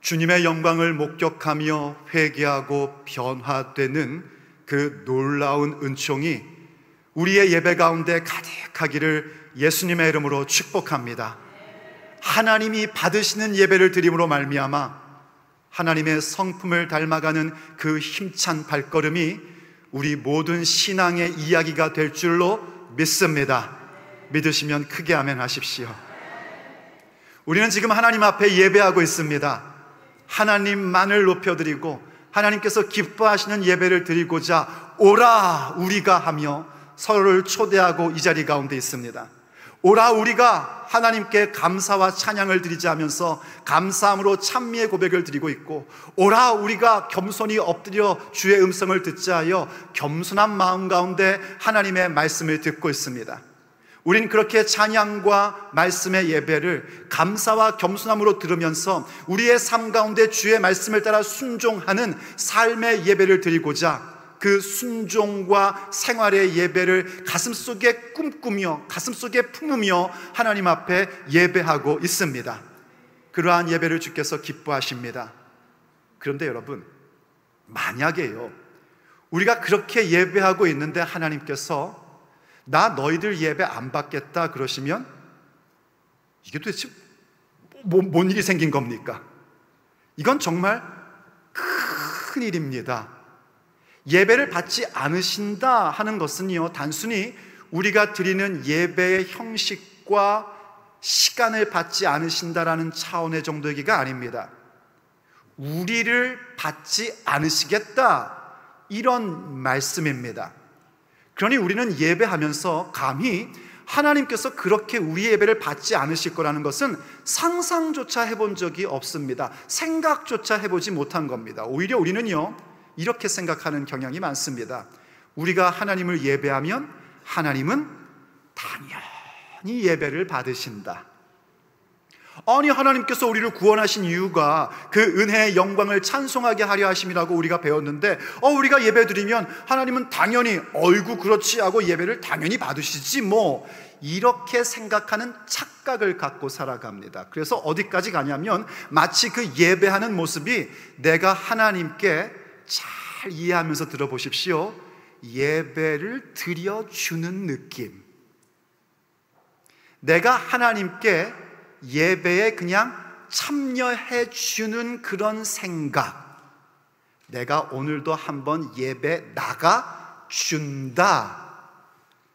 주님의 영광을 목격하며 회개하고 변화되는 그 놀라운 은총이 우리의 예배 가운데 가득하기를 예수님의 이름으로 축복합니다. 하나님이 받으시는 예배를 드림으로 말미암아 하나님의 성품을 닮아가는 그 힘찬 발걸음이 우리 모든 신앙의 이야기가 될 줄로 믿습니다. 믿으시면 크게 아멘 하십시오. 우리는 지금 하나님 앞에 예배하고 있습니다. 하나님만을 높여드리고 하나님께서 기뻐하시는 예배를 드리고자 오라 우리가 하며 서로를 초대하고 이 자리 가운데 있습니다. 오라 우리가 하나님께 감사와 찬양을 드리자 하면서 감사함으로 찬미의 고백을 드리고 있고, 오라 우리가 겸손히 엎드려 주의 음성을 듣자 하여 겸손한 마음 가운데 하나님의 말씀을 듣고 있습니다. 우린 그렇게 찬양과 말씀의 예배를 감사와 겸손함으로 들으면서 우리의 삶 가운데 주의 말씀을 따라 순종하는 삶의 예배를 드리고자 그 순종과 생활의 예배를 가슴속에 꿈꾸며 가슴속에 품으며 하나님 앞에 예배하고 있습니다. 그러한 예배를 주께서 기뻐하십니다. 그런데 여러분, 만약에요, 우리가 그렇게 예배하고 있는데 하나님께서 나 너희들 예배 안 받겠다 그러시면 이게 도대체 뭔 일이 생긴 겁니까? 이건 정말 큰 일입니다. 예배를 받지 않으신다 하는 것은요, 단순히 우리가 드리는 예배의 형식과 시간을 받지 않으신다라는 차원의 정도이기가 아닙니다. 우리를 받지 않으시겠다, 이런 말씀입니다. 그러니 우리는 예배하면서 감히 하나님께서 그렇게 우리 예배를 받지 않으실 거라는 것은 상상조차 해본 적이 없습니다. 생각조차 해보지 못한 겁니다. 오히려 우리는요, 이렇게 생각하는 경향이 많습니다. 우리가 하나님을 예배하면 하나님은 당연히 예배를 받으신다. 아니, 하나님께서 우리를 구원하신 이유가 그 은혜의 영광을 찬송하게 하려 하심이라고 우리가 배웠는데, 우리가 예배 드리면 하나님은 당연히 어이구 그렇지 하고 예배를 당연히 받으시지 뭐, 이렇게 생각하는 착각을 갖고 살아갑니다. 그래서 어디까지 가냐면 마치 그 예배하는 모습이 내가 하나님께 잘 이해하면서 들어보십시오, 예배를 드려주는 느낌. 내가 하나님께 예배에 그냥 참여해 주는 그런 생각, 내가 오늘도 한번 예배 나가 준다,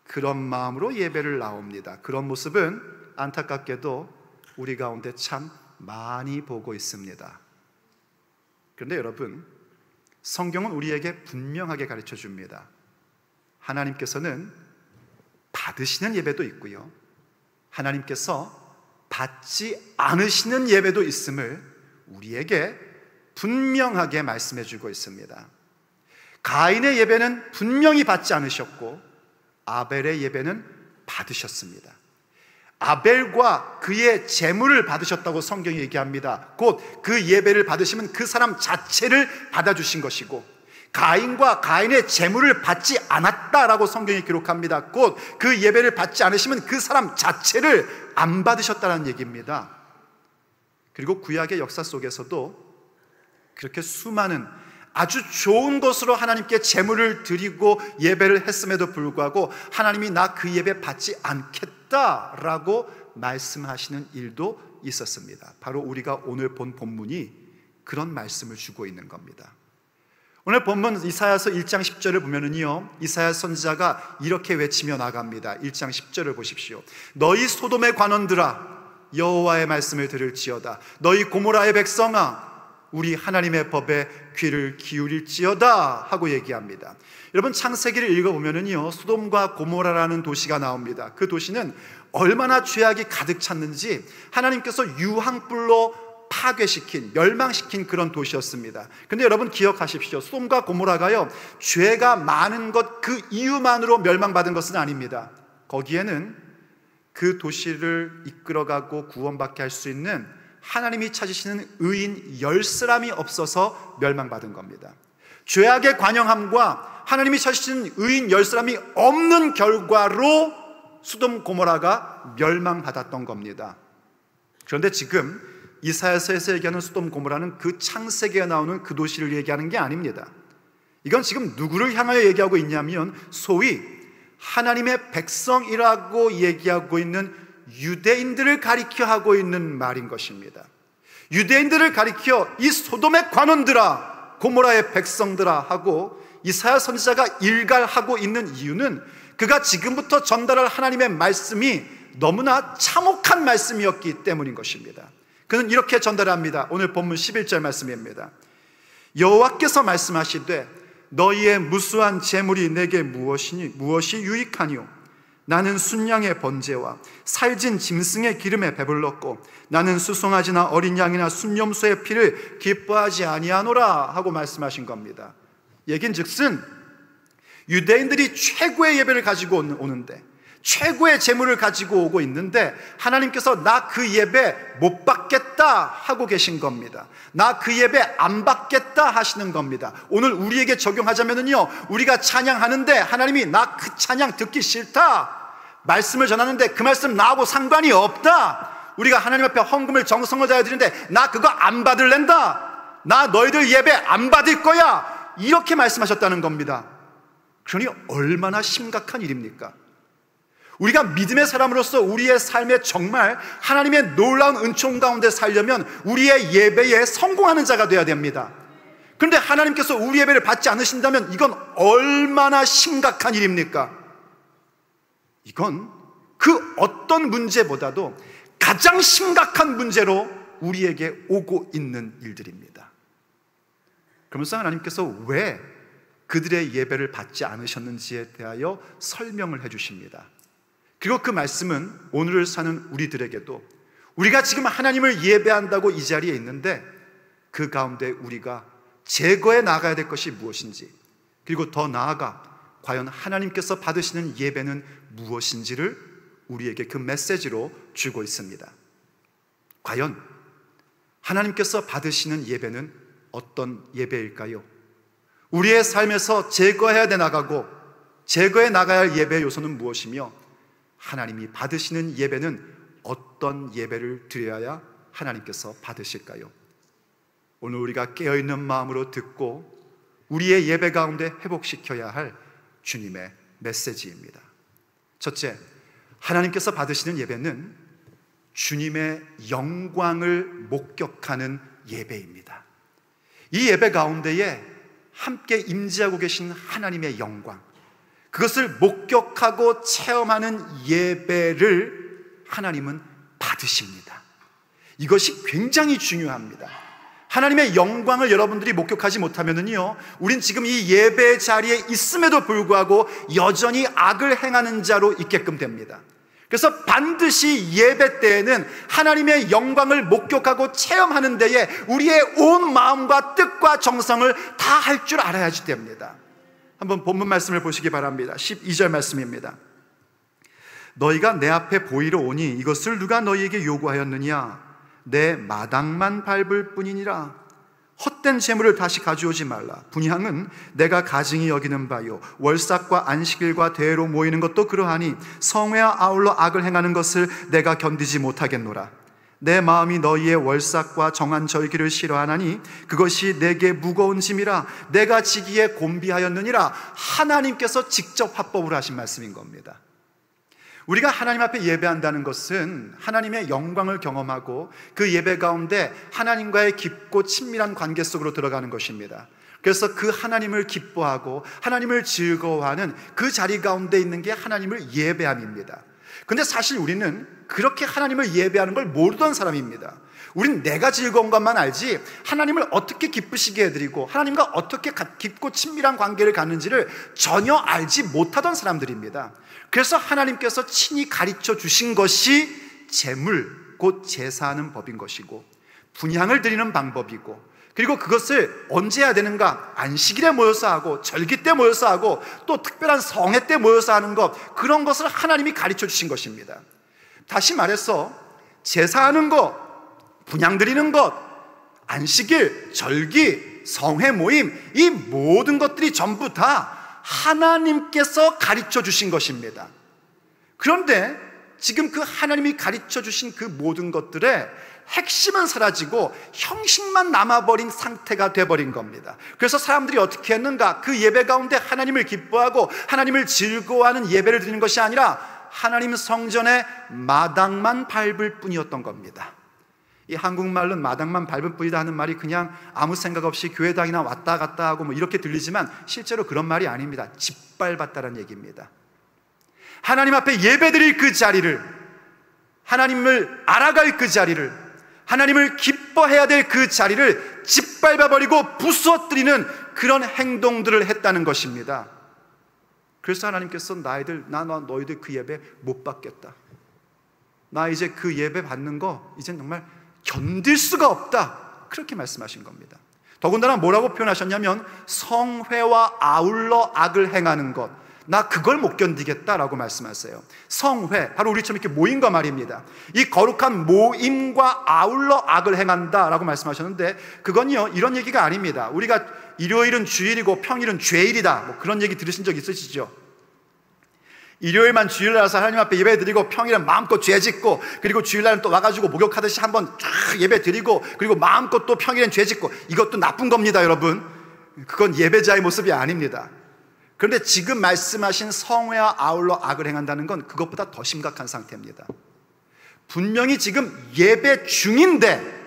그런 마음으로 예배를 나옵니다. 그런 모습은 안타깝게도 우리 가운데 참 많이 보고 있습니다. 그런데 여러분, 성경은 우리에게 분명하게 가르쳐 줍니다. 하나님께서는 받으시는 예배도 있고요, 하나님께서 받지 않으시는 예배도 있음을 우리에게 분명하게 말씀해 주고 있습니다. 가인의 예배는 분명히 받지 않으셨고 아벨의 예배는 받으셨습니다. 아벨과 그의 제물을 받으셨다고 성경이 얘기합니다. 곧 그 예배를 받으시면 그 사람 자체를 받아주신 것이고, 가인과 가인의 제물을 받지 않았다라고 성경이 기록합니다. 곧 그 예배를 받지 않으시면 그 사람 자체를 안 받으셨다는 얘기입니다. 그리고 구약의 역사 속에서도 그렇게 수많은 아주 좋은 것으로 하나님께 제물을 드리고 예배를 했음에도 불구하고 하나님이 나 그 예배 받지 않겠다라고 말씀하시는 일도 있었습니다. 바로 우리가 오늘 본 본문이 그런 말씀을 주고 있는 겁니다. 오늘 본문 이사야서 1장 10절을 보면은요, 이사야 선지자가 이렇게 외치며 나갑니다. 1장 10절을 보십시오. 너희 소돔의 관원들아, 여호와의 말씀을 들을지어다. 너희 고모라의 백성아, 우리 하나님의 법에 귀를 기울일지어다 하고 얘기합니다. 여러분, 창세기를 읽어보면은요, 소돔과 고모라라는 도시가 나옵니다. 그 도시는 얼마나 죄악이 가득 찼는지 하나님께서 유황불로 파괴시킨, 멸망시킨 그런 도시였습니다. 근데 여러분 기억하십시오. 소돔과 고모라가요, 죄가 많은 것 그 이유만으로 멸망받은 것은 아닙니다. 거기에는 그 도시를 이끌어가고 구원받게 할 수 있는 하나님이 찾으시는 의인 10사람이 없어서 멸망받은 겁니다. 죄악의 관영함과 하나님이 찾으시는 의인 10사람이 없는 결과로 소돔 고모라가 멸망받았던 겁니다. 그런데 지금 이사야서에서 얘기하는 소돔 고모라는 그 창세기에 나오는 그 도시를 얘기하는 게 아닙니다. 이건 지금 누구를 향하여 얘기하고 있냐면 소위 하나님의 백성이라고 얘기하고 있는 유대인들을 가리켜 하고 있는 말인 것입니다. 유대인들을 가리켜 이 소돔의 관원들아, 고모라의 백성들아 하고 이사야 선지자가 일갈하고 있는 이유는 그가 지금부터 전달할 하나님의 말씀이 너무나 참혹한 말씀이었기 때문인 것입니다. 그는 이렇게 전달합니다. 오늘 본문 11절 말씀입니다. 여호와께서 말씀하시되 너희의 무수한 재물이 내게 무엇이 유익하니요? 나는 순양의 번제와 살진 짐승의 기름에 배불렀고 나는 수송아지나 어린 양이나 순염소의 피를 기뻐하지 아니하노라 하고 말씀하신 겁니다. 얘긴즉슨 유대인들이 최고의 예배를 가지고 오는데, 최고의 재물을 가지고 오고 있는데 하나님께서 나 그 예배 못 받겠다 하고 계신 겁니다. 나 그 예배 안 받겠다 하시는 겁니다. 오늘 우리에게 적용하자면요, 우리가 찬양하는데 하나님이 나 그 찬양 듣기 싫다, 말씀을 전하는데 그 말씀 나하고 상관이 없다, 우리가 하나님 앞에 헌금을 정성을 다해 드리는데 나 그거 안 받을랜다, 나 너희들 예배 안 받을 거야, 이렇게 말씀하셨다는 겁니다. 그러니 얼마나 심각한 일입니까? 우리가 믿음의 사람으로서 우리의 삶에 정말 하나님의 놀라운 은총 가운데 살려면 우리의 예배에 성공하는 자가 되어야 됩니다. 그런데 하나님께서 우리 예배를 받지 않으신다면 이건 얼마나 심각한 일입니까? 이건 그 어떤 문제보다도 가장 심각한 문제로 우리에게 오고 있는 일들입니다. 그러면서 하나님께서 왜 그들의 예배를 받지 않으셨는지에 대하여 설명을 해주십니다. 그리고 그 말씀은 오늘을 사는 우리들에게도, 우리가 지금 하나님을 예배한다고 이 자리에 있는데 그 가운데 우리가 제거해 나가야 될 것이 무엇인지, 그리고 더 나아가 과연 하나님께서 받으시는 예배는 무엇인지를 우리에게 그 메시지로 주고 있습니다. 과연 하나님께서 받으시는 예배는 어떤 예배일까요? 우리의 삶에서 제거해야 돼 나가고 제거해 나가야 할 예배의 요소는 무엇이며 하나님이 받으시는 예배는 어떤 예배를 드려야 하나님께서 받으실까요? 오늘 우리가 깨어있는 마음으로 듣고 우리의 예배 가운데 회복시켜야 할 주님의 메시지입니다. 첫째, 하나님께서 받으시는 예배는 주님의 영광을 목격하는 예배입니다. 이 예배 가운데에 함께 임재하고 계신 하나님의 영광, 그것을 목격하고 체험하는 예배를 하나님은 받으십니다. 이것이 굉장히 중요합니다. 하나님의 영광을 여러분들이 목격하지 못하면은요, 우린 지금 이 예배 자리에 있음에도 불구하고 여전히 악을 행하는 자로 있게끔 됩니다. 그래서 반드시 예배 때에는 하나님의 영광을 목격하고 체험하는 데에 우리의 온 마음과 뜻과 정성을 다 할 줄 알아야지 됩니다. 한번 본문 말씀을 보시기 바랍니다. 12절 말씀입니다. 너희가 내 앞에 보이러 오니 이것을 누가 너희에게 요구하였느냐? 내 마당만 밟을 뿐이니라. 헛된 재물을 다시 가져오지 말라. 분향은 내가 가증히 여기는 바요, 월삭과 안식일과 대회로 모이는 것도 그러하니 성회와 아울러 악을 행하는 것을 내가 견디지 못하겠노라. 내 마음이 너희의 월삭과 정한 절기를 싫어하나니 그것이 내게 무거운 짐이라 내가 지기에 곤비하였느니라. 하나님께서 직접 화법을 하신 말씀인 겁니다. 우리가 하나님 앞에 예배한다는 것은 하나님의 영광을 경험하고 그 예배 가운데 하나님과의 깊고 친밀한 관계 속으로 들어가는 것입니다. 그래서 그 하나님을 기뻐하고 하나님을 즐거워하는 그 자리 가운데 있는 게 하나님을 예배함입니다. 근데 사실 우리는 그렇게 하나님을 예배하는 걸 모르던 사람입니다. 우린 내가 즐거운 것만 알지 하나님을 어떻게 기쁘시게 해드리고 하나님과 어떻게 깊고 친밀한 관계를 갖는지를 전혀 알지 못하던 사람들입니다. 그래서 하나님께서 친히 가르쳐 주신 것이 제물, 곧 제사하는 법인 것이고 분향을 드리는 방법이고, 그리고 그것을 언제 해야 되는가? 안식일에 모여서 하고 절기 때 모여서 하고 또 특별한 성회 때 모여서 하는 것, 그런 것을 하나님이 가르쳐 주신 것입니다. 다시 말해서 제사하는 것, 분향 드리는 것, 안식일, 절기, 성회 모임, 이 모든 것들이 전부 다 하나님께서 가르쳐 주신 것입니다. 그런데 지금 그 하나님이 가르쳐 주신 그 모든 것들의 핵심은 사라지고 형식만 남아버린 상태가 돼버린 겁니다. 그래서 사람들이 어떻게 했는가? 그 예배 가운데 하나님을 기뻐하고 하나님을 즐거워하는 예배를 드리는 것이 아니라 하나님 성전의 마당만 밟을 뿐이었던 겁니다. 이 한국말로는 마당만 밟을 뿐이다 하는 말이 그냥 아무 생각 없이 교회당이나 왔다 갔다 하고 뭐 이렇게 들리지만 실제로 그런 말이 아닙니다. 짓밟았다는 얘기입니다. 하나님 앞에 예배드릴 그 자리를, 하나님을 알아갈 그 자리를, 하나님을 기뻐해야 될 그 자리를 짓밟아버리고 부수어뜨리는 그런 행동들을 했다는 것입니다. 그래서 하나님께서 나 너희들 그 예배 못 받겠다. 나 이제 그 예배 받는 거 이젠 정말 견딜 수가 없다. 그렇게 말씀하신 겁니다. 더군다나 뭐라고 표현하셨냐면 성회와 아울러 악을 행하는 것, 나 그걸 못 견디겠다라고 말씀하세요. 성회, 바로 우리처럼 이렇게 모인 거 말입니다. 이 거룩한 모임과 아울러 악을 행한다라고 말씀하셨는데 그건요 이런 얘기가 아닙니다. 우리가 일요일은 주일이고 평일은 죄일이다 뭐 그런 얘기 들으신 적 있으시죠? 일요일만 주일날서 하나님 앞에 예배 드리고 평일은 마음껏 죄 짓고 그리고 주일날은 또 와가지고 목욕하듯이 한번 쫙 예배 드리고 그리고 마음껏 또 평일엔 죄 짓고, 이것도 나쁜 겁니다 여러분. 그건 예배자의 모습이 아닙니다. 그런데 지금 말씀하신 성회와 아울러 악을 행한다는 건 그것보다 더 심각한 상태입니다. 분명히 지금 예배 중인데,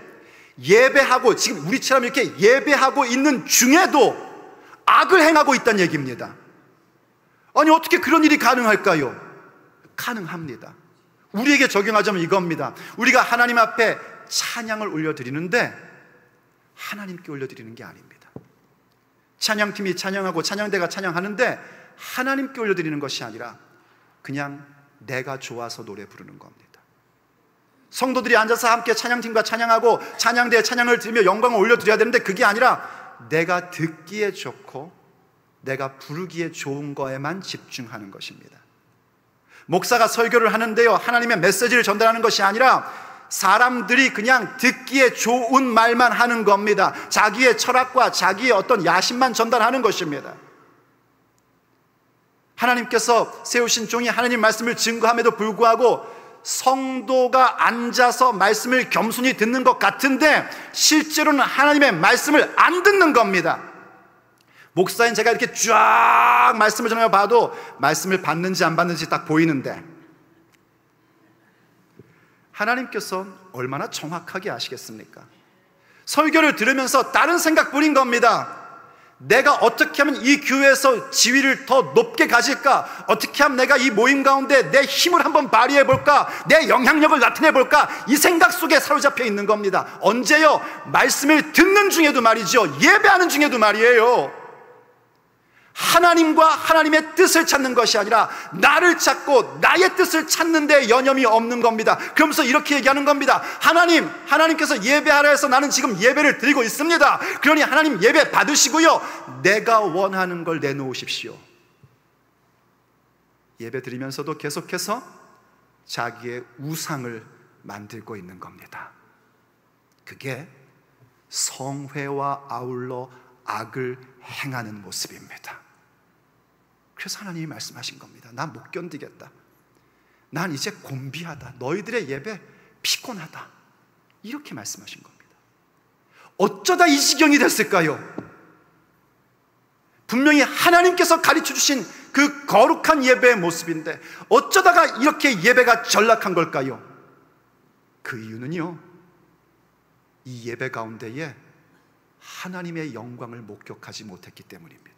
예배하고 지금 우리처럼 이렇게 예배하고 있는 중에도 악을 행하고 있다는 얘기입니다. 아니 어떻게 그런 일이 가능할까요? 가능합니다. 우리에게 적용하자면 이겁니다. 우리가 하나님 앞에 찬양을 올려드리는데 하나님께 올려드리는 게 아닙니다. 찬양팀이 찬양하고 찬양대가 찬양하는데 하나님께 올려드리는 것이 아니라 그냥 내가 좋아서 노래 부르는 겁니다. 성도들이 앉아서 함께 찬양팀과 찬양하고 찬양대에 찬양을 드리며 영광을 올려드려야 되는데 그게 아니라 내가 듣기에 좋고 내가 부르기에 좋은 거에만 집중하는 것입니다. 목사가 설교를 하는데요, 하나님의 메시지를 전달하는 것이 아니라 사람들이 그냥 듣기에 좋은 말만 하는 겁니다. 자기의 철학과 자기의 어떤 야심만 전달하는 것입니다. 하나님께서 세우신 종이 하나님 말씀을 증거함에도 불구하고 성도가 앉아서 말씀을 겸손히 듣는 것 같은데 실제로는 하나님의 말씀을 안 듣는 겁니다. 목사인 제가 이렇게 쫙 말씀을 전해 봐도 말씀을 받는지 안 받는지 딱 보이는데 하나님께서 얼마나 정확하게 아시겠습니까? 설교를 들으면서 다른 생각뿐인 겁니다. 내가 어떻게 하면 이 교회에서 지위를 더 높게 가질까? 어떻게 하면 내가 이 모임 가운데 내 힘을 한번 발휘해 볼까? 내 영향력을 나타내 볼까? 이 생각 속에 사로잡혀 있는 겁니다. 언제요? 말씀을 듣는 중에도 말이죠. 예배하는 중에도 말이에요. 하나님과 하나님의 뜻을 찾는 것이 아니라 나를 찾고 나의 뜻을 찾는 데 여념이 없는 겁니다. 그러면서 이렇게 얘기하는 겁니다. 하나님께서 예배하라 해서 나는 지금 예배를 드리고 있습니다. 그러니 하나님 예배 받으시고요, 내가 원하는 걸 내놓으십시오. 예배 드리면서도 계속해서 자기의 우상을 만들고 있는 겁니다. 그게 성회와 아울러 악을 행하는 모습입니다. 그래서 하나님이 말씀하신 겁니다. 난 못 견디겠다. 난 이제 곤비하다. 너희들의 예배 피곤하다. 이렇게 말씀하신 겁니다. 어쩌다 이 지경이 됐을까요? 분명히 하나님께서 가르쳐 주신 그 거룩한 예배의 모습인데 어쩌다가 이렇게 예배가 전락한 걸까요? 그 이유는요, 이 예배 가운데에 하나님의 영광을 목격하지 못했기 때문입니다.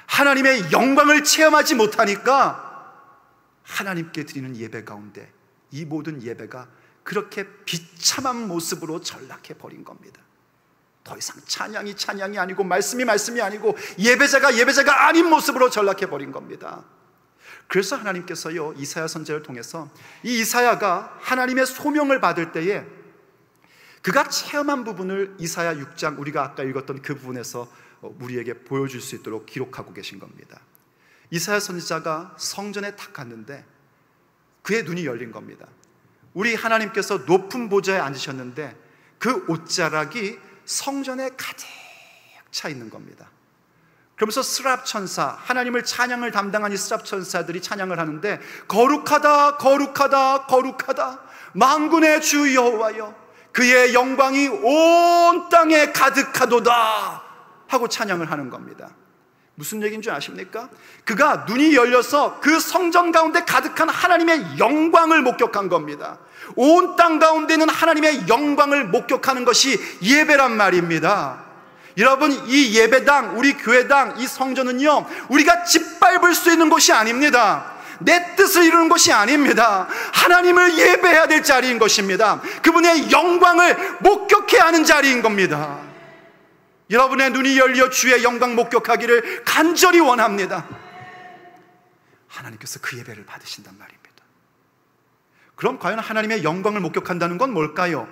하나님의 영광을 체험하지 못하니까 하나님께 드리는 예배 가운데 이 모든 예배가 그렇게 비참한 모습으로 전락해 버린 겁니다. 더 이상 찬양이 찬양이 아니고 말씀이 말씀이 아니고 예배자가 아닌 모습으로 전락해 버린 겁니다. 그래서 하나님께서요, 이사야 선지자를 통해서 이 이사야가 하나님의 소명을 받을 때에 그가 체험한 부분을 이사야 6장, 우리가 아까 읽었던 그 부분에서 우리에게 보여줄 수 있도록 기록하고 계신 겁니다. 이사야 선지자가 성전에 탁 갔는데 그의 눈이 열린 겁니다. 우리 하나님께서 높은 보좌에 앉으셨는데 그 옷자락이 성전에 가득 차 있는 겁니다. 그러면서 스랍 천사, 하나님을 찬양을 담당한 이 스랍 천사들이 찬양을 하는데, 거룩하다 거룩하다 거룩하다 만군의 주 여호와여, 그의 영광이 온 땅에 가득하도다 하고 찬양을 하는 겁니다. 무슨 얘기인 줄 아십니까? 그가 눈이 열려서 그 성전 가운데 가득한 하나님의 영광을 목격한 겁니다. 온 땅 가운데는 하나님의 영광을 목격하는 것이 예배란 말입니다. 여러분, 이 예배당, 우리 교회당, 이 성전은요, 우리가 짓밟을 수 있는 곳이 아닙니다. 내 뜻을 이루는 것이 아닙니다. 하나님을 예배해야 될 자리인 것입니다. 그분의 영광을 목격해야 하는 자리인 겁니다. 여러분의 눈이 열려 주의 영광 목격하기를 간절히 원합니다. 하나님께서 그 예배를 받으신단 말입니다. 그럼 과연 하나님의 영광을 목격한다는 건 뭘까요?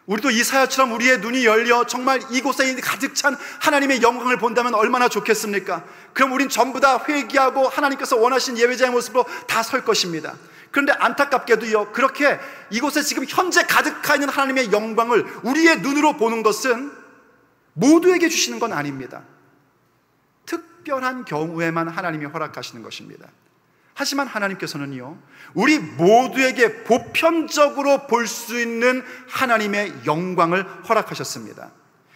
우리도 이사야처럼 우리의 눈이 열려 정말 이곳에 가득 찬 하나님의 영광을 본다면 얼마나 좋겠습니까? 그럼 우린 전부 다 회개하고 하나님께서 원하신 예배자의 모습으로 다 설 것입니다. 그런데 안타깝게도요, 그렇게 이곳에 지금 현재 가득하 있는 하나님의 영광을 우리의 눈으로 보는 것은 모두에게 주시는 건 아닙니다. 특별한 경우에만 하나님이 허락하시는 것입니다. 하지만 하나님께서는요, 우리 모두에게 보편적으로 볼 수 있는 하나님의 영광을 허락하셨습니다.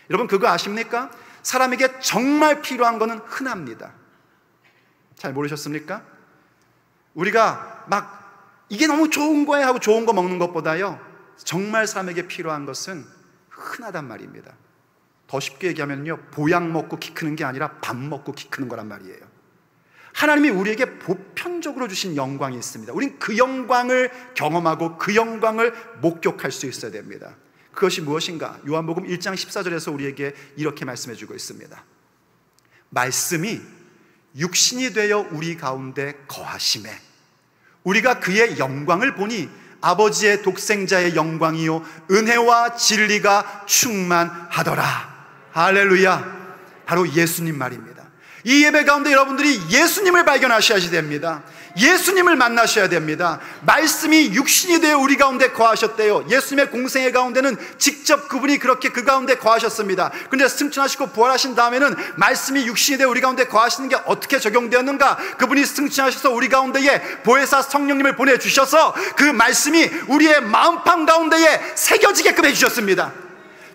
여러분, 그거 아십니까? 사람에게 정말 필요한 것은 흔합니다. 잘 모르셨습니까? 우리가 막 이게 너무 좋은 거야 하고 좋은 거 먹는 것보다요, 정말 사람에게 필요한 것은 흔하단 말입니다. 더 쉽게 얘기하면요, 보약 먹고 키 크는 게 아니라 밥 먹고 키 크는 거란 말이에요. 하나님이 우리에게 보편적으로 주신 영광이 있습니다. 우린 그 영광을 경험하고 그 영광을 목격할 수 있어야 됩니다. 그것이 무엇인가? 요한복음 1장 14절에서 우리에게 이렇게 말씀해 주고 있습니다. 말씀이 육신이 되어 우리 가운데 거하심에 우리가 그의 영광을 보니 아버지의 독생자의 영광이요 은혜와 진리가 충만하더라. 할렐루야. 바로 예수님 말입니다. 이 예배 가운데 여러분들이 예수님을 발견하셔야 됩니다. 예수님을 만나셔야 됩니다. 말씀이 육신이 되어 우리 가운데 거하셨대요. 예수님의 공생애 가운데는 직접 그분이 그렇게 그 가운데 거하셨습니다. 그런데 승천하시고 부활하신 다음에는 말씀이 육신이 되어 우리 가운데 거하시는 게 어떻게 적용되었는가? 그분이 승천하셔서 우리 가운데에 보혜사 성령님을 보내주셔서 그 말씀이 우리의 마음판 가운데에 새겨지게끔 해주셨습니다.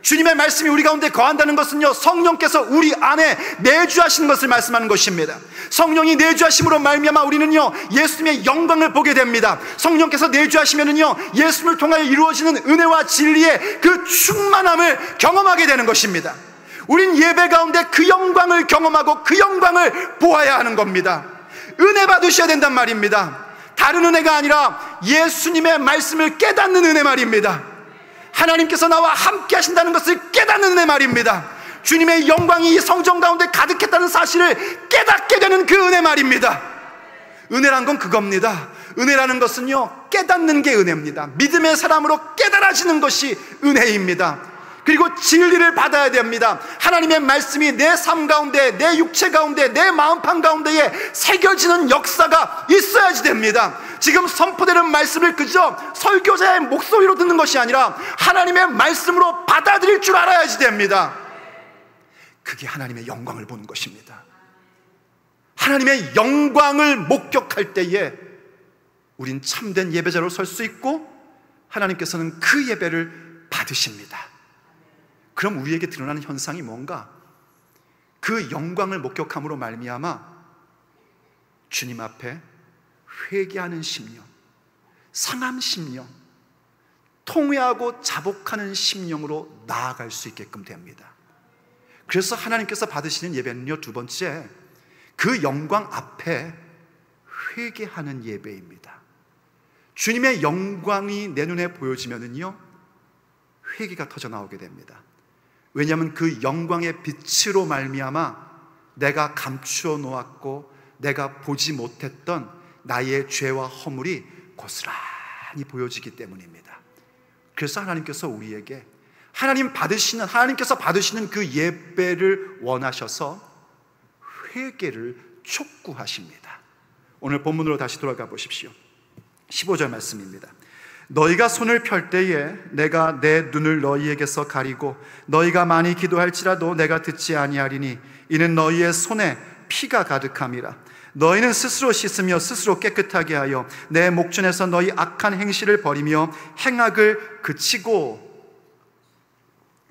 주님의 말씀이 우리 가운데 거한다는 것은요, 성령께서 우리 안에 내주하시는 것을 말씀하는 것입니다. 성령이 내주하심으로 말미암아 우리는요, 예수님의 영광을 보게 됩니다. 성령께서 내주하시면은요, 예수님을 통하여 이루어지는 은혜와 진리의 그 충만함을 경험하게 되는 것입니다. 우린 예배 가운데 그 영광을 경험하고 그 영광을 보아야 하는 겁니다. 은혜 받으셔야 된단 말입니다. 다른 은혜가 아니라 예수님의 말씀을 깨닫는 은혜 말입니다. 하나님께서 나와 함께 하신다는 것을 깨닫는 은혜 말입니다. 주님의 영광이 이 성전 가운데 가득했다는 사실을 깨닫게 되는 그 은혜 말입니다. 은혜란 건 그겁니다. 은혜라는 것은요, 깨닫는 게 은혜입니다. 믿음의 사람으로 깨달아지는 것이 은혜입니다. 그리고 진리를 받아야 됩니다. 하나님의 말씀이 내 삶 가운데, 내 육체 가운데, 내 마음판 가운데에 새겨지는 역사가 있어야지 됩니다. 지금 선포되는 말씀을 그저 설교자의 목소리로 듣는 것이 아니라 하나님의 말씀으로 받아들일 줄 알아야지 됩니다. 그게 하나님의 영광을 보는 것입니다. 하나님의 영광을 목격할 때에 우린 참된 예배자로 설 수 있고 하나님께서는 그 예배를 받으십니다. 그럼 우리에게 드러나는 현상이 뭔가? 그 영광을 목격함으로 말미암아 주님 앞에 회개하는 심령, 상함 심령, 통회하고 자복하는 심령으로 나아갈 수 있게끔 됩니다. 그래서 하나님께서 받으시는 예배는요, 두 번째, 그 영광 앞에 회개하는 예배입니다. 주님의 영광이 내 눈에 보여지면은요, 회개가 터져 나오게 됩니다. 왜냐하면 그 영광의 빛으로 말미암아 내가 감추어 놓았고 내가 보지 못했던 나의 죄와 허물이 고스란히 보여지기 때문입니다. 그래서 하나님께서 우리에게 하나님께서 받으시는 그 예배를 원하셔서 회개를 촉구하십니다. 오늘 본문으로 다시 돌아가 보십시오. 15절 말씀입니다. 너희가 손을 펼 때에 내가 내 눈을 너희에게서 가리고 너희가 많이 기도할지라도 내가 듣지 아니하리니 이는 너희의 손에 피가 가득함이라. 너희는 스스로 씻으며 스스로 깨끗하게 하여 내 목전에서 너희 악한 행실을 버리며 행악을 그치고.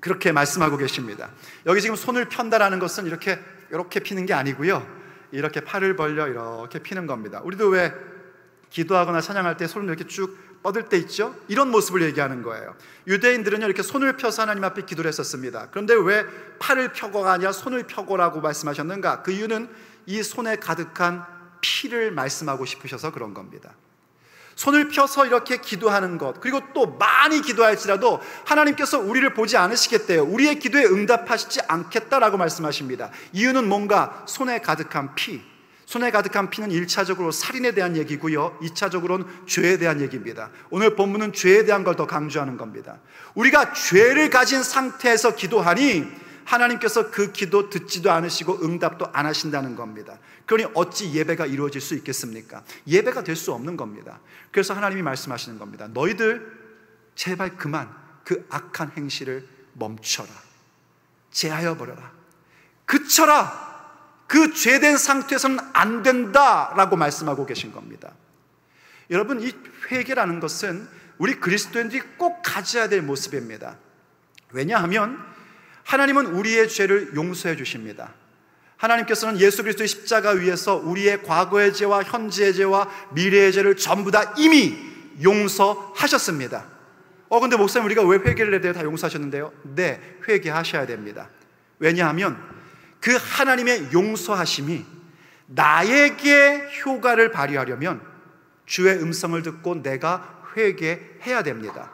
그렇게 말씀하고 계십니다. 여기 지금 손을 편다라는 것은 이렇게 피는 게 아니고요, 이렇게 팔을 벌려 이렇게 피는 겁니다. 우리도 왜 기도하거나 찬양할 때 손을 이렇게 쭉 뻗을 때 있죠? 이런 모습을 얘기하는 거예요. 유대인들은요, 이렇게 손을 펴서 하나님 앞에 기도를 했었습니다. 그런데 왜 팔을 펴고가 아니라 손을 펴고라고 말씀하셨는가? 그 이유는 이 손에 가득한 피를 말씀하고 싶으셔서 그런 겁니다. 손을 펴서 이렇게 기도하는 것, 그리고 또 많이 기도할지라도 하나님께서 우리를 보지 않으시겠대요. 우리의 기도에 응답하시지 않겠다라고 말씀하십니다. 이유는 뭔가? 손에 가득한 피. 손에 가득한 피는 1차적으로 살인에 대한 얘기고요, 2차적으로는 죄에 대한 얘기입니다. 오늘 본문은 죄에 대한 걸 더 강조하는 겁니다. 우리가 죄를 가진 상태에서 기도하니 하나님께서 그 기도 듣지도 않으시고 응답도 안 하신다는 겁니다. 그러니 어찌 예배가 이루어질 수 있겠습니까? 예배가 될 수 없는 겁니다. 그래서 하나님이 말씀하시는 겁니다. 너희들 제발 그만 그 악한 행실을 멈춰라, 제하여 버려라, 그쳐라. 그 죄된 상태에서는 안 된다라고 말씀하고 계신 겁니다. 여러분, 이 회개라는 것은 우리 그리스도인들이 꼭 가져야 될 모습입니다. 왜냐하면 하나님은 우리의 죄를 용서해 주십니다. 하나님께서는 예수 그리스도의 십자가 위에서 우리의 과거의 죄와 현재의 죄와 미래의 죄를 전부 다 이미 용서하셨습니다. 근데 목사님, 우리가 왜 회개를 해야 돼요? 다 용서하셨는데요? 네, 회개하셔야 됩니다. 왜냐하면 그 하나님의 용서하심이 나에게 효과를 발휘하려면 주의 음성을 듣고 내가 회개해야 됩니다.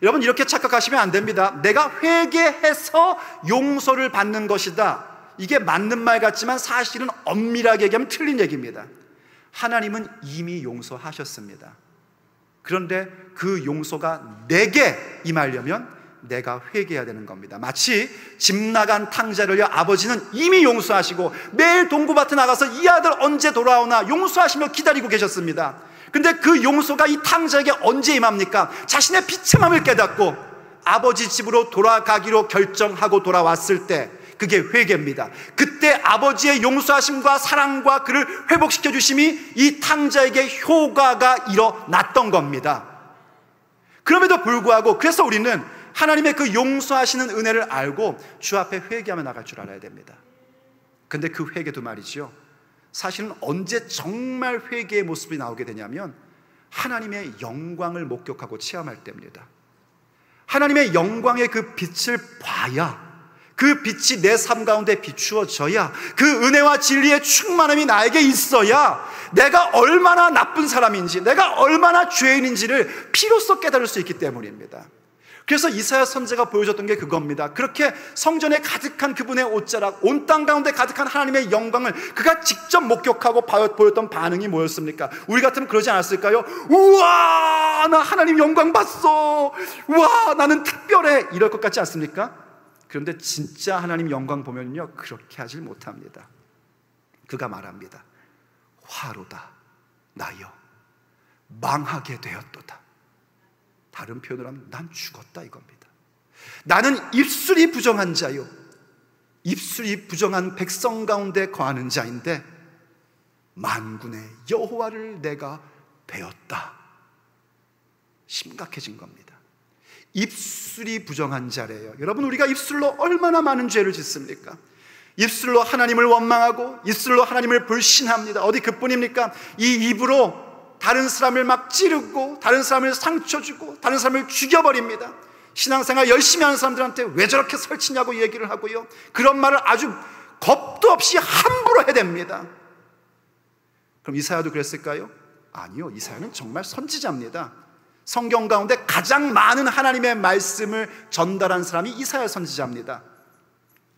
여러분, 이렇게 착각하시면 안 됩니다. 내가 회개해서 용서를 받는 것이다, 이게 맞는 말 같지만 사실은 엄밀하게 얘기하면 틀린 얘기입니다. 하나님은 이미 용서하셨습니다. 그런데 그 용서가 내게 임하려면 내가 회개해야 되는 겁니다. 마치 집 나간 탕자를요, 아버지는 이미 용서하시고 매일 동구밭에 나가서 이 아들 언제 돌아오나 용서하시며 기다리고 계셨습니다. 근데 그 용서가 이 탕자에게 언제 임합니까? 자신의 비참함을 깨닫고 아버지 집으로 돌아가기로 결정하고 돌아왔을 때, 그게 회개입니다. 그때 아버지의 용서하심과 사랑과 그를 회복시켜 주심이 이 탕자에게 효과가 일어났던 겁니다. 그럼에도 불구하고, 그래서 우리는 하나님의 그 용서하시는 은혜를 알고 주 앞에 회개하며 나갈 줄 알아야 됩니다. 근데 그 회개도 말이죠, 사실은 언제 정말 회개의 모습이 나오게 되냐면 하나님의 영광을 목격하고 체험할 때입니다. 하나님의 영광의 그 빛을 봐야, 그 빛이 내 삶 가운데 비추어져야, 그 은혜와 진리의 충만함이 나에게 있어야 내가 얼마나 나쁜 사람인지, 내가 얼마나 죄인인지를 비로소 깨달을 수 있기 때문입니다. 그래서 이사야 선지자가 보여줬던 게 그겁니다. 그렇게 성전에 가득한 그분의 옷자락, 온 땅 가운데 가득한 하나님의 영광을 그가 직접 목격하고 보였던 반응이 뭐였습니까? 우리 같으면 그러지 않았을까요? 우와, 나 하나님 영광 봤어, 우와, 나는 특별해, 이럴 것 같지 않습니까? 그런데 진짜 하나님 영광 보면요, 그렇게 하질 못합니다. 그가 말합니다. 화로다 나여 망하게 되었도다. 다른 표현으로 하면 난 죽었다 이겁니다. 나는 입술이 부정한 자요, 입술이 부정한 백성 가운데 거하는 자인데 만군의 여호와를 내가 배웠다. 심각해진 겁니다. 입술이 부정한 자래요. 여러분, 우리가 입술로 얼마나 많은 죄를 짓습니까? 입술로 하나님을 원망하고 입술로 하나님을 불신합니다. 어디 그뿐입니까? 이 입으로 다른 사람을 막 찌르고 다른 사람을 상처 주고 다른 사람을 죽여버립니다. 신앙생활 열심히 하는 사람들한테 왜 저렇게 설치냐고 얘기를 하고요, 그런 말을 아주 겁도 없이 함부로 해댑니다. 그럼 이사야도 그랬을까요? 아니요, 이사야는 정말 선지자입니다. 성경 가운데 가장 많은 하나님의 말씀을 전달한 사람이 이사야 선지자입니다.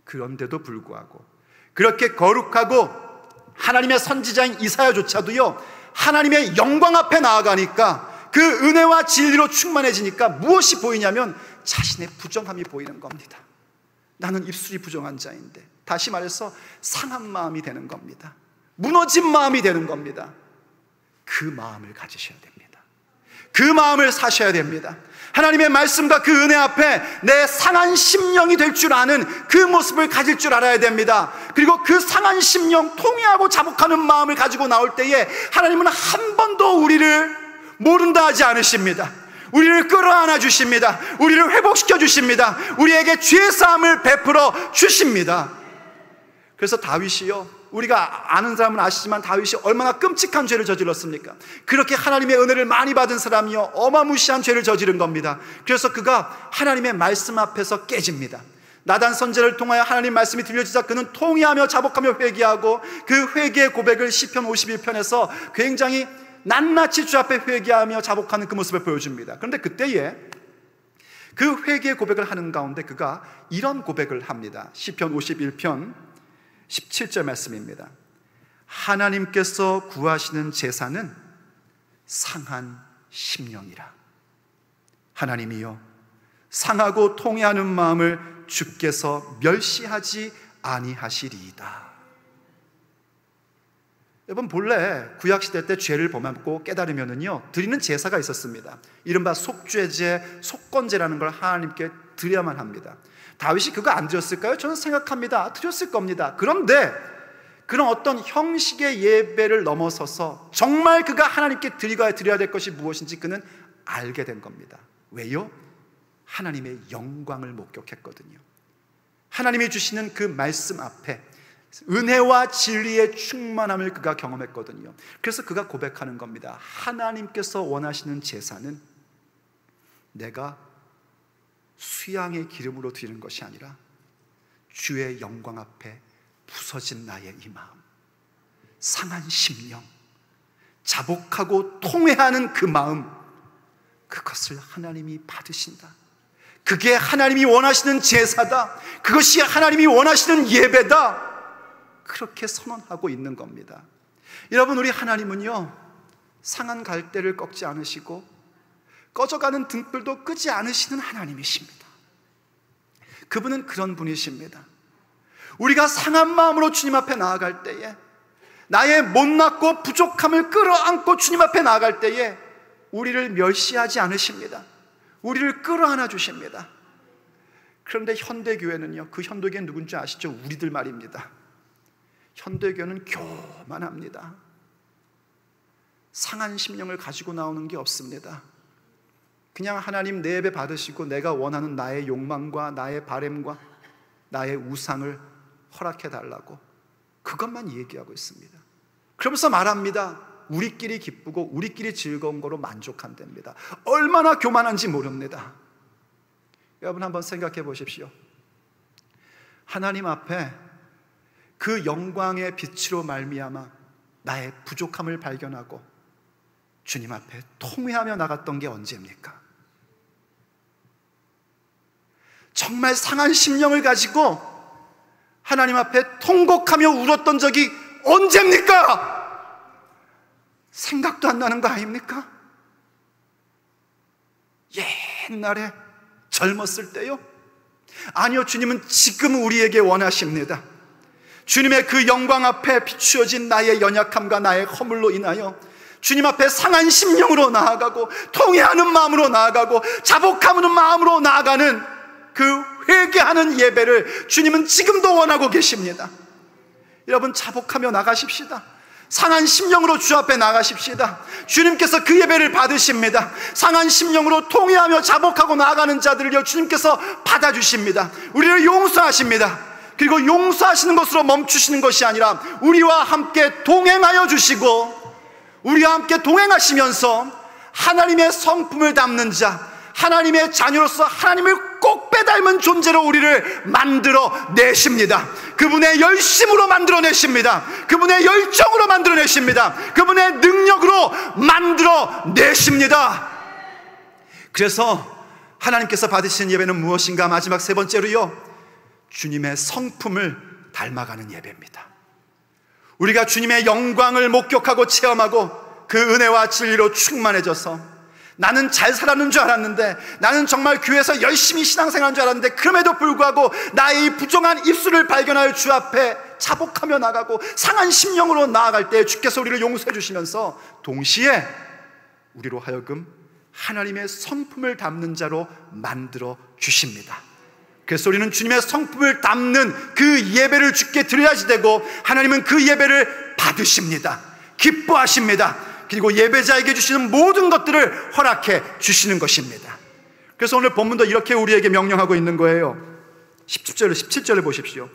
그런데도 불구하고 그렇게 거룩하고 하나님의 선지자인 이사야조차도요, 하나님의 영광 앞에 나아가니까 그 은혜와 진리로 충만해지니까 무엇이 보이냐면 자신의 부정함이 보이는 겁니다. 나는 입술이 부정한 자인데, 다시 말해서 상한 마음이 되는 겁니다. 무너진 마음이 되는 겁니다. 그 마음을 가지셔야 됩니다. 그 마음을 사셔야 됩니다. 하나님의 말씀과 그 은혜 앞에 내 상한 심령이 될 줄 아는 그 모습을 가질 줄 알아야 됩니다. 그리고 그 상한 심령, 통회하고 자복하는 마음을 가지고 나올 때에 하나님은 한 번도 우리를 모른다 하지 않으십니다. 우리를 끌어안아 주십니다. 우리를 회복시켜 주십니다. 우리에게 죄사함을 베풀어 주십니다. 그래서 다윗이요, 우리가 아는 사람은 아시지만 다윗이 얼마나 끔찍한 죄를 저질렀습니까? 그렇게 하나님의 은혜를 많이 받은 사람이요, 어마무시한 죄를 저지른 겁니다. 그래서 그가 하나님의 말씀 앞에서 깨집니다. 나단 선지자를 통하여 하나님 말씀이 들려지자 그는 통회하며 자복하며 회개하고, 그 회개의 고백을 시편 51편에서 굉장히 낱낱이 주 앞에 회개하며 자복하는 그 모습을 보여줍니다. 그런데 그때에 그 회개의 고백을 하는 가운데 그가 이런 고백을 합니다. 시편 51편 17절 말씀입니다. 하나님께서 구하시는 제사는 상한 심령이라. 하나님이여, 상하고 통회하는 마음을 주께서 멸시하지 아니하시리이다. 여러분, 본래 구약시대 때 죄를 범하고 깨달으면은요, 드리는 제사가 있었습니다. 이른바 속죄제, 속건제라는 걸 하나님께 드려야만 합니다. 다윗이 그거 안 드렸을까요? 저는 생각합니다. 드렸을 겁니다. 그런데 그런 어떤 형식의 예배를 넘어서서 정말 그가 하나님께 드려야 될 것이 무엇인지 그는 알게 된 겁니다. 왜요? 하나님의 영광을 목격했거든요. 하나님이 주시는 그 말씀 앞에 은혜와 진리의 충만함을 그가 경험했거든요. 그래서 그가 고백하는 겁니다. 하나님께서 원하시는 제사는 내가 수양의 기름으로 드리는 것이 아니라 주의 영광 앞에 부서진 나의 이 마음, 상한 심령, 자복하고 통회하는 그 마음, 그것을 하나님이 받으신다. 그게 하나님이 원하시는 제사다. 그것이 하나님이 원하시는 예배다. 그렇게 선언하고 있는 겁니다. 여러분, 우리 하나님은요, 상한 갈대를 꺾지 않으시고 꺼져가는 등불도 끄지 않으시는 하나님이십니다. 그분은 그런 분이십니다. 우리가 상한 마음으로 주님 앞에 나아갈 때에, 나의 못났고 부족함을 끌어안고 주님 앞에 나아갈 때에 우리를 멸시하지 않으십니다. 우리를 끌어안아 주십니다. 그런데 현대교회는요, 그 현대교회는 누군지 아시죠? 우리들 말입니다. 현대교회는 교만합니다. 상한 심령을 가지고 나오는 게 없습니다. 그냥 하나님 내 예배 받으시고 내가 원하는 나의 욕망과 나의 바램과 나의 우상을 허락해 달라고 그것만 얘기하고 있습니다. 그러면서 말합니다. 우리끼리 기쁘고 우리끼리 즐거운 거로 만족한답니다. 얼마나 교만한지 모릅니다. 여러분, 한번 생각해 보십시오. 하나님 앞에 그 영광의 빛으로 말미암아 나의 부족함을 발견하고 주님 앞에 통회하며 나갔던 게 언제입니까? 정말 상한 심령을 가지고 하나님 앞에 통곡하며 울었던 적이 언제입니까? 생각도 안 나는 거 아닙니까? 옛날에 젊었을 때요? 아니요, 주님은 지금 우리에게 원하십니다. 주님의 그 영광 앞에 비추어진 나의 연약함과 나의 허물로 인하여 주님 앞에 상한 심령으로 나아가고 통회하는 마음으로 나아가고 자복하는 마음으로 나아가는 그 회개하는 예배를 주님은 지금도 원하고 계십니다. 여러분, 자복하며 나가십시다. 상한 심령으로 주 앞에 나가십시다. 주님께서 그 예배를 받으십니다. 상한 심령으로 통회하며 자복하고 나아가는 자들을요, 주님께서 받아주십니다. 우리를 용서하십니다. 그리고 용서하시는 것으로 멈추시는 것이 아니라 우리와 함께 동행하여 주시고, 우리와 함께 동행하시면서 하나님의 성품을 담는 자, 하나님의 자녀로서 하나님을 꼭 빼닮은 존재로 우리를 만들어 내십니다. 그분의 열심으로 만들어 내십니다. 그분의 열정으로 만들어 내십니다. 그분의 능력으로 만들어 내십니다. 그래서 하나님께서 받으시는 예배는 무엇인가? 마지막 세 번째로요, 주님의 성품을 닮아가는 예배입니다. 우리가 주님의 영광을 목격하고 체험하고 그 은혜와 진리로 충만해져서, 나는 잘 살았는 줄 알았는데, 나는 정말 교회에서 열심히 신앙생활한 줄 알았는데, 그럼에도 불구하고 나의 이 부정한 입술을 발견하여 주 앞에 자복하며 나가고 상한 심령으로 나아갈 때 주께서 우리를 용서해 주시면서 동시에 우리로 하여금 하나님의 성품을 담는 자로 만들어 주십니다. 그래서 우리는 주님의 성품을 담는 그 예배를 주께 드려야지 되고, 하나님은 그 예배를 받으십니다. 기뻐하십니다. 그리고 예배자에게 주시는 모든 것들을 허락해 주시는 것입니다. 그래서 오늘 본문도 이렇게 우리에게 명령하고 있는 거예요. 17절을 보십시오.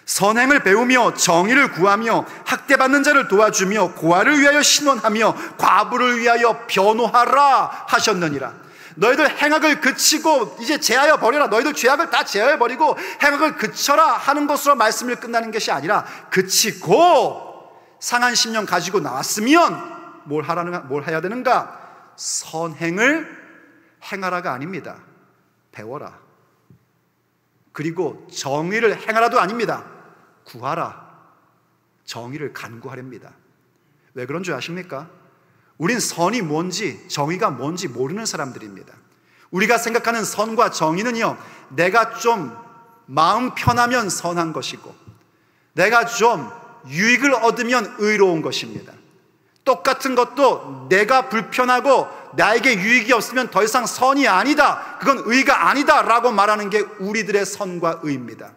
선행을 배우며 정의를 구하며 학대받는 자를 도와주며 고아를 위하여 신원하며 과부를 위하여 변호하라 하셨느니라. 너희들 행악을 그치고 이제 제하여 버려라. 너희들 죄악을 다 제하여 버리고 행악을 그쳐라 하는 것으로 말씀을 끝나는 것이 아니라, 그치고 상한 심령 가지고 나왔으면 뭘 해야 되는가? 선행을 행하라가 아닙니다. 배워라. 그리고 정의를 행하라도 아닙니다. 구하라. 정의를 간구하랍니다. 왜 그런 줄 아십니까? 우린 선이 뭔지 정의가 뭔지 모르는 사람들입니다. 우리가 생각하는 선과 정의는요, 내가 좀 마음 편하면 선한 것이고, 내가 좀 유익을 얻으면 의로운 것입니다. 똑같은 것도 내가 불편하고 나에게 유익이 없으면 더 이상 선이 아니다, 그건 의가 아니다 라고 말하는 게 우리들의 선과 의입니다.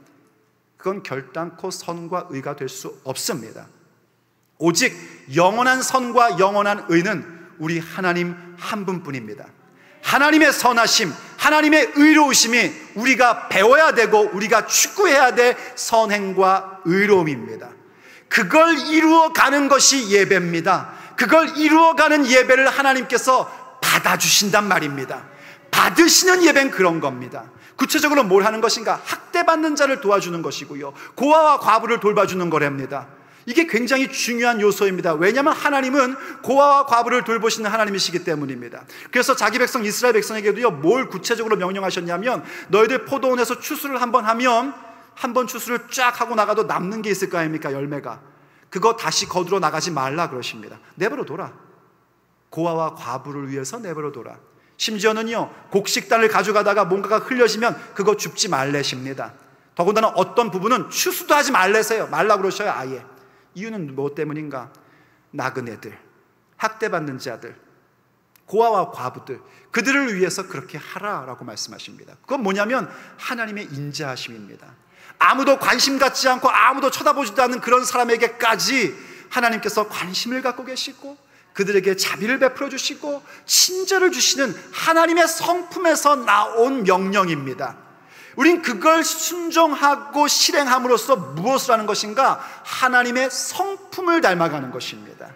그건 결단코 선과 의가 될 수 없습니다. 오직 영원한 선과 영원한 의는 우리 하나님 한 분뿐입니다. 하나님의 선하심, 하나님의 의로우심이 우리가 배워야 되고 우리가 추구해야 될 선행과 의로움입니다. 그걸 이루어가는 것이 예배입니다. 그걸 이루어가는 예배를 하나님께서 받아주신단 말입니다. 받으시는 예배는 그런 겁니다. 구체적으로 뭘 하는 것인가? 학대받는 자를 도와주는 것이고요, 고아와 과부를 돌봐주는 거랍니다. 이게 굉장히 중요한 요소입니다. 왜냐하면 하나님은 고아와 과부를 돌보시는 하나님이시기 때문입니다. 그래서 자기 백성 이스라엘 백성에게도요, 뭘 구체적으로 명령하셨냐면, 너희들 포도원에서 추수를 한번 하면, 한번 추수를 쫙 하고 나가도 남는 게 있을 거 아닙니까? 열매가. 그거 다시 거두러 나가지 말라 그러십니다. 내버려 둬라. 고아와 과부를 위해서 내버려 둬라. 심지어는요, 곡식단을 가져가다가 뭔가가 흘려지면 그거 줍지 말래십니다. 더군다나 어떤 부분은 추수도 하지 말래세요. 말라 그러셔요, 아예. 이유는 뭐 때문인가? 나그네들, 학대받는 자들, 고아와 과부들, 그들을 위해서 그렇게 하라라고 말씀하십니다. 그건 뭐냐면 하나님의 인자하심입니다. 아무도 관심 갖지 않고 아무도 쳐다보지도 않는 그런 사람에게까지 하나님께서 관심을 갖고 계시고 그들에게 자비를 베풀어 주시고 친절을 주시는 하나님의 성품에서 나온 명령입니다. 우린 그걸 순종하고 실행함으로써 무엇을 하는 것인가? 하나님의 성품을 닮아가는 것입니다.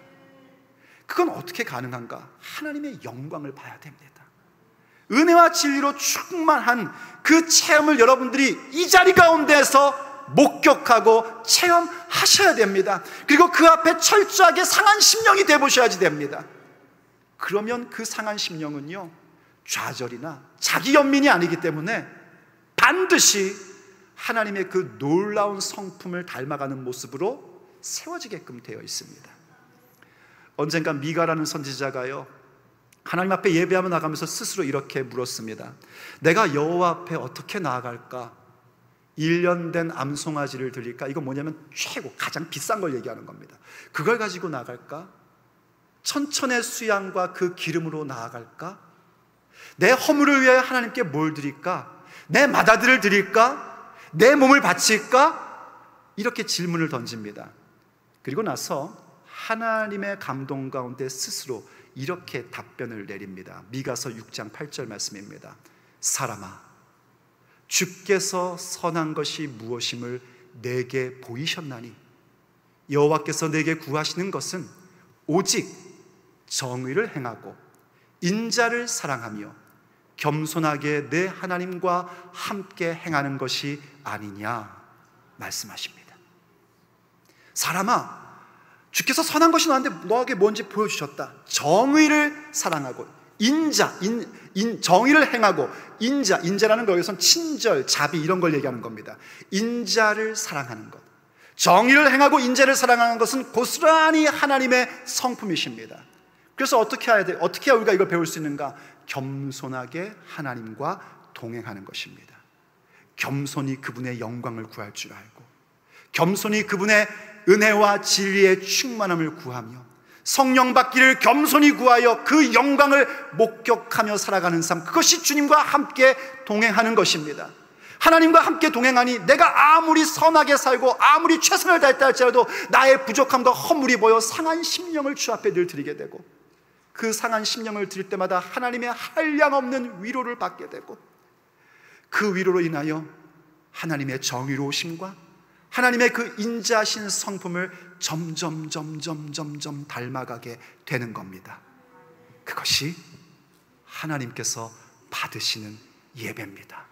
그건 어떻게 가능한가? 하나님의 영광을 봐야 됩니다. 은혜와 진리로 충만한 그 체험을 여러분들이 이 자리 가운데에서 목격하고 체험하셔야 됩니다. 그리고 그 앞에 철저하게 상한 심령이 되보셔야지 됩니다. 그러면 그 상한 심령은요, 좌절이나 자기 연민이 아니기 때문에 반드시 하나님의 그 놀라운 성품을 닮아가는 모습으로 세워지게끔 되어 있습니다. 언젠가 미가라는 선지자가요, 하나님 앞에 예배하며 나가면서 스스로 이렇게 물었습니다. 내가 여호와 앞에 어떻게 나아갈까? 1년 된 암송아지를 드릴까? 이거 뭐냐면 최고 가장 비싼 걸 얘기하는 겁니다. 그걸 가지고 나갈까? 천천의 수양과 그 기름으로 나아갈까? 내 허물을 위하여 하나님께 뭘 드릴까? 내 맏아들을 드릴까? 내 몸을 바칠까? 이렇게 질문을 던집니다. 그리고 나서 하나님의 감동 가운데 스스로 이렇게 답변을 내립니다. 미가서 6장 8절 말씀입니다. 사람아, 주께서 선한 것이 무엇임을 내게 보이셨나니 여호와께서 내게 구하시는 것은 오직 정의를 행하고 인자를 사랑하며 겸손하게 내 하나님과 함께 행하는 것이 아니냐 말씀하십니다. 사람아, 주께서 선한 것이 너에게 뭔지 보여주셨다. 정의를 사랑하고 정의를 행하고 인자라는 거 여기서는 친절, 자비 이런 걸 얘기하는 겁니다. 인자를 사랑하는 것, 정의를 행하고 인자를 사랑하는 것은 고스란히 하나님의 성품이십니다. 그래서 어떻게 해야 돼? 어떻게 해야 우리가 이걸 배울 수 있는가? 겸손하게 하나님과 동행하는 것입니다. 겸손히 그분의 영광을 구할 줄 알고, 겸손히 그분의 은혜와 진리의 충만함을 구하며, 성령 받기를 겸손히 구하여 그 영광을 목격하며 살아가는 삶, 그것이 주님과 함께 동행하는 것입니다. 하나님과 함께 동행하니 내가 아무리 선하게 살고 아무리 최선을 다했다 할지라도 나의 부족함과 허물이 보여 상한 심령을 주 앞에 늘 드리게 되고, 그 상한 심령을 드릴 때마다 하나님의 한량없는 위로를 받게 되고, 그 위로로 인하여 하나님의 정의로우심과 하나님의 그 인자하신 성품을 점점 닮아가게 되는 겁니다. 그것이 하나님께서 받으시는 예배입니다.